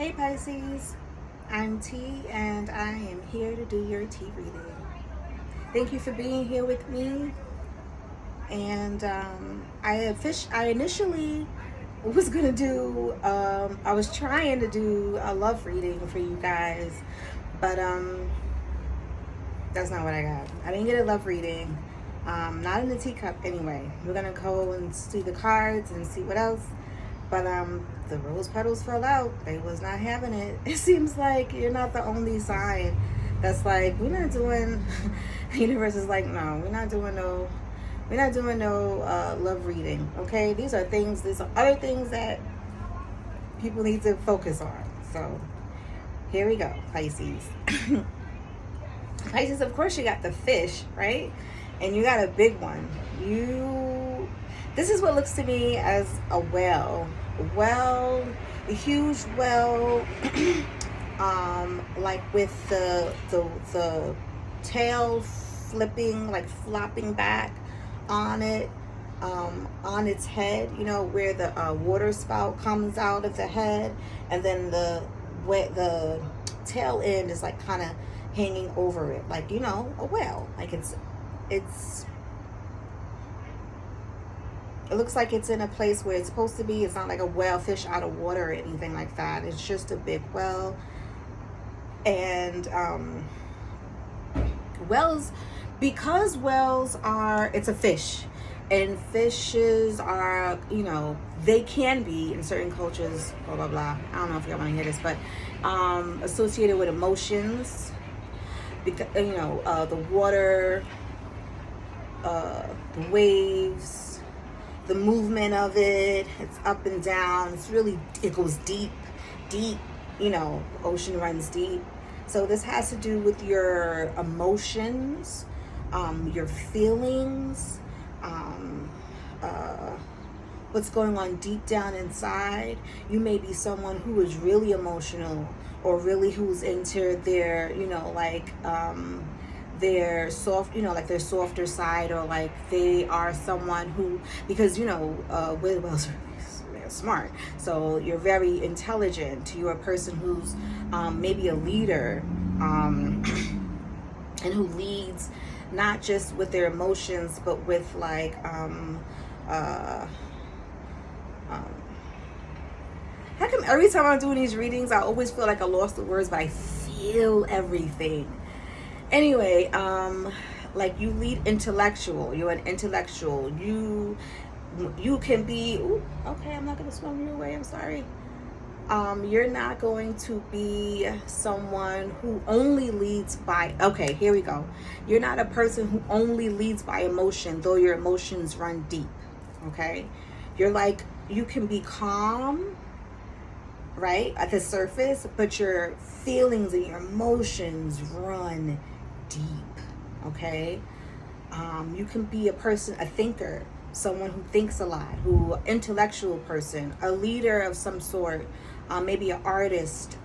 Hey Pisces, I'm T and I am here to do your T reading. Thank you for being here with me. And I initially was gonna do I was trying to do a love reading for you guys, but that's not what I got. I didn't get a love reading. Not in the teacup anyway. We're gonna go and see the cards and see what else. But the rose petals fell out. They was not having it. It seems like you're not the only sign that's like, we're not doing the universe is like, no, we're not doing no love reading. Okay? These are other things that people need to focus on. So here we go, Pisces. Pisces, of course you got the fish, right? And you got a big one. This is what looks to me as a whale. A huge well, like with the tail flipping, like flopping back on it, on its head, where the water spout comes out of the head, and then the tail end is like kind of hanging over it, like a whale. Like it looks like it's in a place where it's supposed to be. It's not like a whale fish out of water or anything like that. It's just a big well. And whales, because whales it's a fish. And fishes are, they can be in certain cultures, blah, blah, blah. I don't know if y'all want to hear this, but associated with emotions. Because, the water, the waves, the movement of it, it's up and down, it goes deep, ocean runs deep. So this has to do with your emotions, your feelings, what's going on deep down inside. You may be someone who is really emotional, or really who's into their, their soft, like their softer side, or like they are someone who, because whales are smart, so you're very intelligent. You're a person who's maybe a leader, and who leads not just with their emotions, but with like how come every time I'm doing these readings I always feel like I lost the words, but I feel everything. Anyway, like you lead intellectual. You're an intellectual. You can be. Ooh, okay, I'm not gonna swim your way. I'm sorry. You're not going to be someone who only leads by. Okay, here we go. You're not a person who only leads by emotion, though your emotions run deep. Okay, you can be calm, right, at the surface, but your feelings and your emotions run deep. Okay, you can be a thinker, someone who thinks a lot, intellectual person, a leader of some sort, maybe an artist,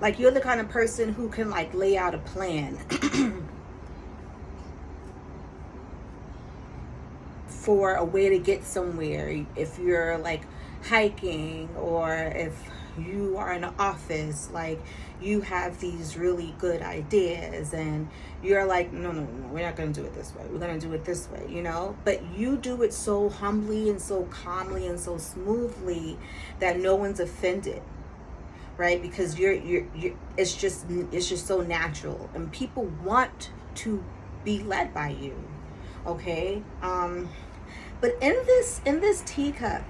like you're the kind of person who can like lay out a plan for a way to get somewhere. If you're like hiking, or if you are in an office, like you have these really good ideas and you're like, no, we're not going to do it this way, we're going to do it this way, but you do it so humbly and so calmly and so smoothly that no one's offended, right? Because you're it's just so natural, and people want to be led by you. Okay, but in this teacup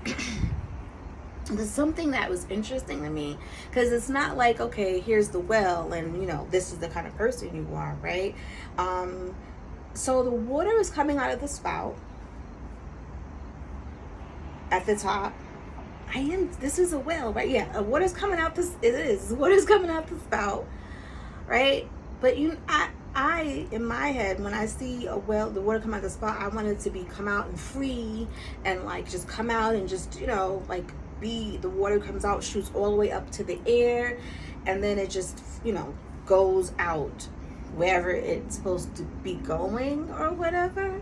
there's something that was interesting to me, because it's not like, okay, here's the well and this is the kind of person you are, right? So the water is coming out of the spout at the top. This is a well, right? Yeah, water's coming out water's coming out the spout, right? But I in my head, when I see the water come out the spout, I want it to come out and free, and like just come out and just like the water comes out, shoots all the way up to the air, and then it just goes out wherever it's supposed to be going or whatever.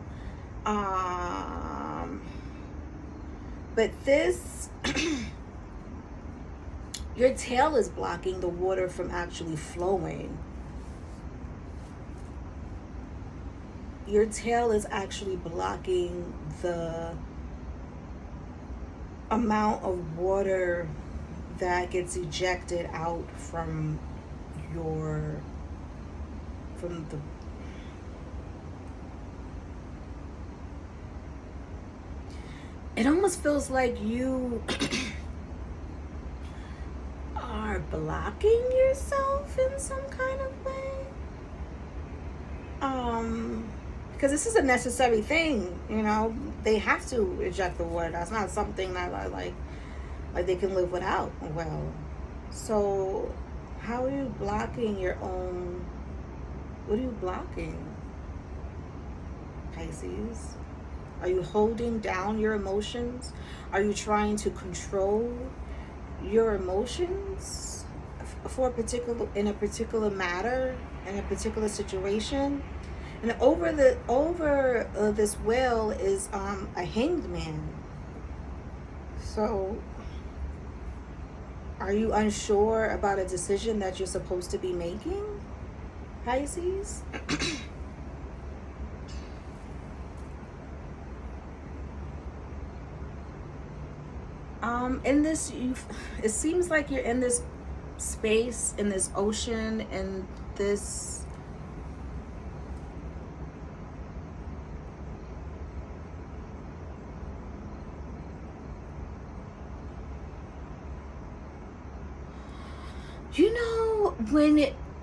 But this, your tail is blocking the water from actually flowing. Your tail is actually blocking the amount of water that gets ejected out from the it almost feels like you are blocking yourself in some kind of way. Because this is a necessary thing, they have to eject the water. That's not something that like they can live without. Well, so how are you blocking your own? What are you blocking, Pisces? Are you holding down your emotions? Are you trying to control your emotions for in a particular matter, in a particular situation? And over this wheel is a hanged man. So, are you unsure about a decision that you're supposed to be making, Pisces? In this, it seems like you're in this space, in this ocean, in this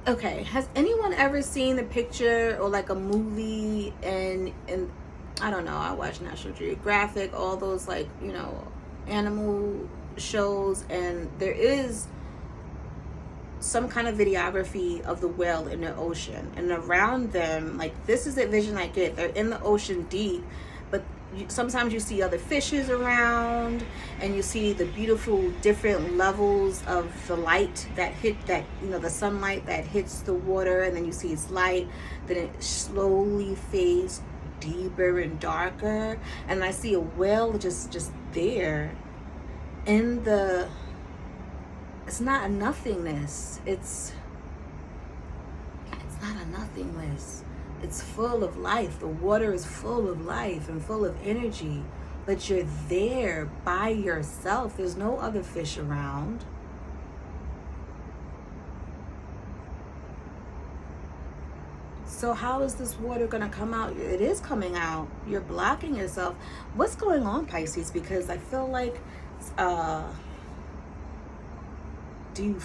okay, has anyone ever seen the picture or like a movie and I don't know, I watch National Geographic, all those animal shows, and there is some kind of videography of the whale in the ocean, and around them, like, this is the vision I get. They're in the ocean deep, but sometimes you see other fishes around, and you see the beautiful different levels of the light that hit that, the sunlight that hits the water, and then you see its light, then it slowly fades deeper and darker, and I see a whale just there in the, it's not a nothingness, it's not a nothingness, it's full of life. The water is full of life and full of energy, but you're there by yourself. There's no other fish around. So how is this water going to come out? It is coming out. You're blocking yourself. What's going on, Pisces? Because I feel like, do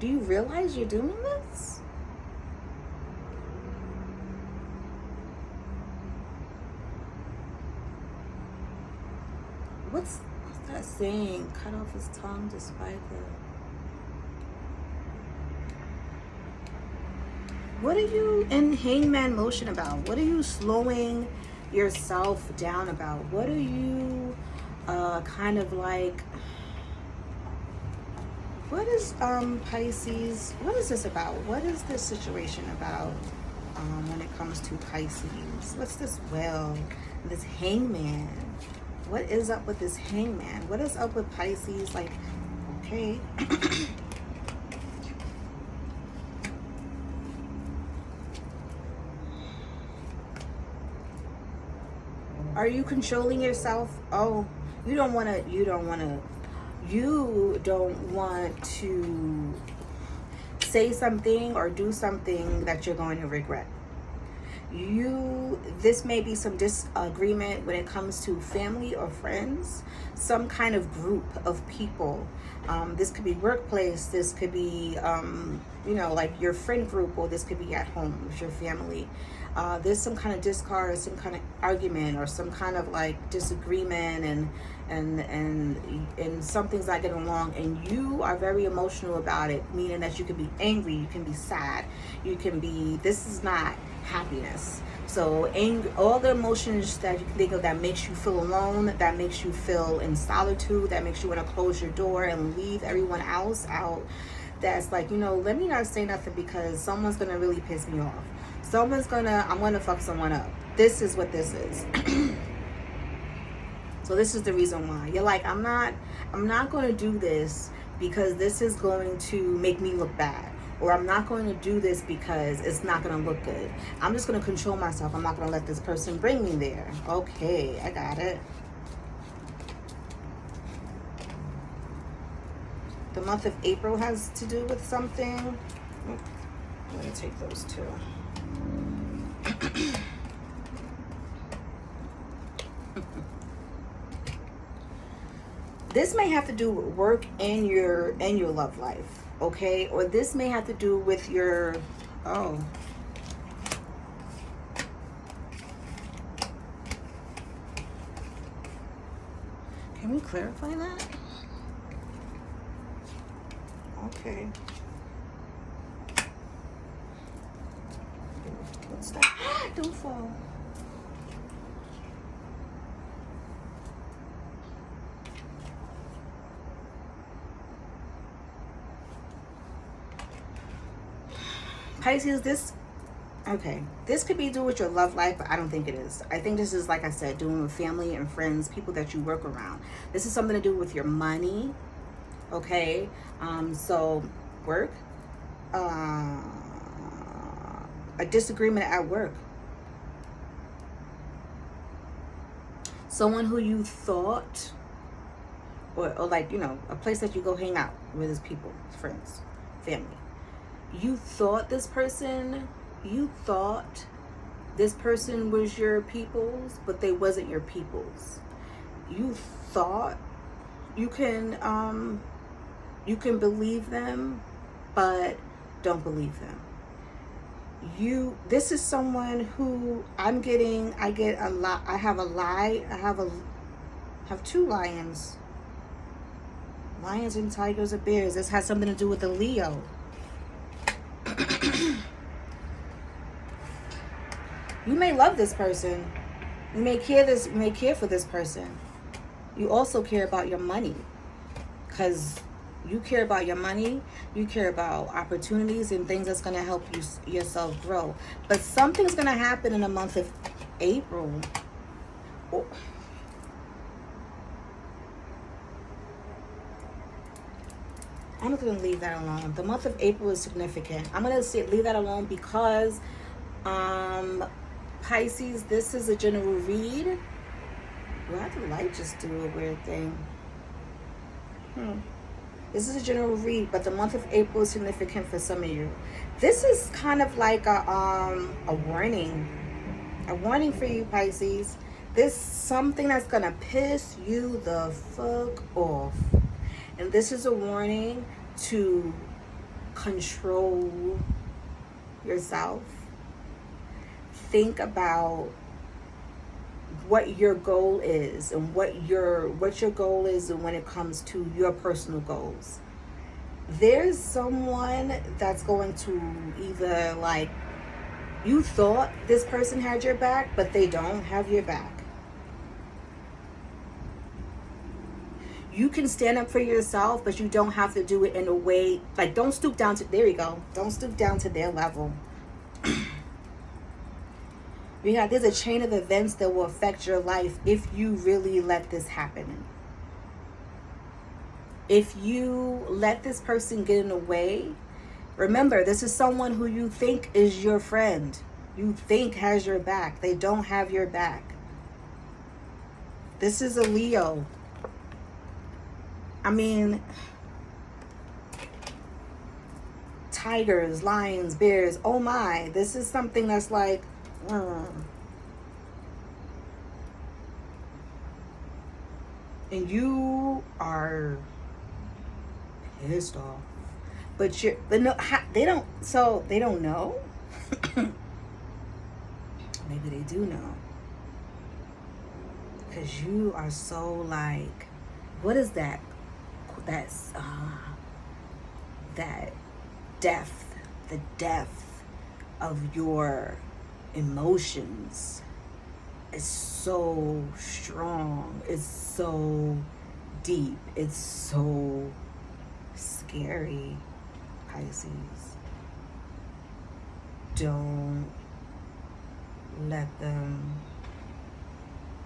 you realize you're doing this? What's that saying? Cut off his tongue despite the... What are you in hangman motion about? What are you slowing yourself down about? What are you kind of like... What is Pisces? What is this about? What is this situation about when it comes to Pisces? What's this whale? This hangman? What is up with this hangman? What is up with Pisces? Like, okay. Are you controlling yourself? Oh, you don't want to say something or do something that you're going to regret. This may be some disagreement when it comes to family or friends, some kind of group of people. This could be workplace, this could be like your friend group, or this could be at home with your family. There's some kind of discord, some kind of argument, or some kind of like disagreement, and something's not getting along, and you are very emotional about it, meaning that you can be angry, you can be sad, you can be, this is not happiness. So all the emotions that you can think of that makes you feel alone, that makes you feel in solitude, that makes you want to close your door and leave everyone else out, that's like, let me not say nothing because someone's gonna really piss me off. I'm gonna fuck someone up. This is what this is. So this is the reason why. You're like, I'm not going to do this because this is going to make me look bad. Or I'm not going to do this because it's not going to look good. I'm just going to control myself. I'm not going to let this person bring me there. Okay, I got it. The month of April has to do with something. I'm going to take those two. This may have to do with work and your love life, okay? Or this may have to do with your, oh. Can we clarify that? Okay. What's that? Don't fall. Pisces, this could be doing with your love life, but I don't think it is. I think this is, like I said, doing with family and friends, people that you work around. This is something to do with your money, okay? So work, a disagreement at work. Someone who you thought, or like, you know, a place that you go hang out with his people, friends, family. You thought this person was your people's, but they wasn't your people's. You thought you can believe them, but don't believe them. This is someone who I have two lions. Lions and tigers or bears. This has something to do with a Leo. You may love this person. You may care for this person. You also care about your money. Because you care about your money. You care about opportunities and things that's going to help yourself grow. But something's going to happen in the month of April. I'm going to leave that alone. The month of April is significant. I'm going to leave that alone because Pisces, this is a general read. Why did the light just do a weird thing? This is a general read, but the month of April is significant for some of you. This is kind of like a warning. A warning for you, Pisces. This is something that's going to piss you the fuck off. And this is a warning to control yourself. Think about what your goal is and what your goal is when it comes to your personal goals. There's someone that's going to either, like, you thought this person had your back, but they don't have your back. You can stand up for yourself, but you don't have to do it in a way, like, don't stoop down to, there you go. Don't stoop down to their level. There's a chain of events that will affect your life if you really let this happen. If you let this person get in the way, remember, this is someone who you think is your friend. You think has your back. They don't have your back. This is a Leo. I mean, tigers, lions, bears, oh my. This is something that's like, and you are pissed off, but no, they don't know. Maybe they do know, because you are so like, what is that? That's that depth, the depth of your emotions is so strong, it's so deep, it's so scary, Pisces. Don't let them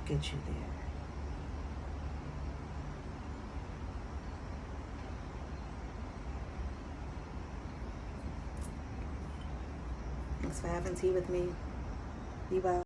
get you there. Thanks for having tea with me. Be well.